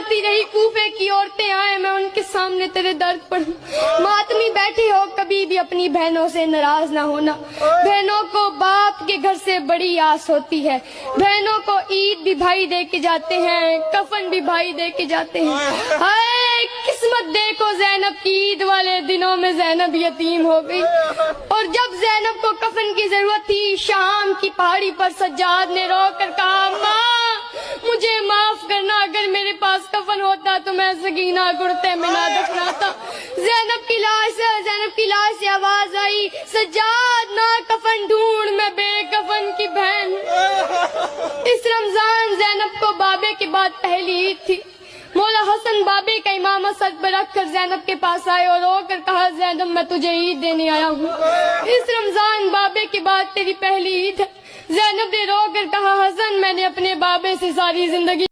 मांगती रही कूफे की औरतें आए मैं उनके सामने तेरे दर्द पढ़ूं। मातमी बैठी हो कभी भी अपनी बहनों से नाराज ना होना। बहनों को बाप के घर से बड़ी आस होती है। बहनों को ईद भी भाई दे के जाते हैं, कफन भी भाई दे के जाते हैं। हाय किस्मत देखो ज़ैनब की ईद वाले दिनों में ज़ैनब यतीम हो गई। और जब ज़ैनब को कफन की जरूरत थी शाम की पहाड़ी पर सज्जाद ने रो कर कहा माँ मुझे माफ करना, अगर मेरे पास कफन होता तो मैं सकीना कुर्ते में ना दफनाता। ज़ैनब की लाश से आवाज आई सज्जाद ना कफन ढूंढ मैं बेकफन की बहन। इस रमजान ज़ैनब को बाबे के बाद पहली ईद थी। मौला हसन बाबे का इमामत सर पर रख कर ज़ैनब के पास आए और रो कर कहा ज़ैनब मैं तुझे ईद देने आया हूँ। इस रमजान बाबे के बाद तेरी पहली ईद है। ज़ैनब ने रो कर कहा हसन मैंने अपने बाबे से सारी जिंदगी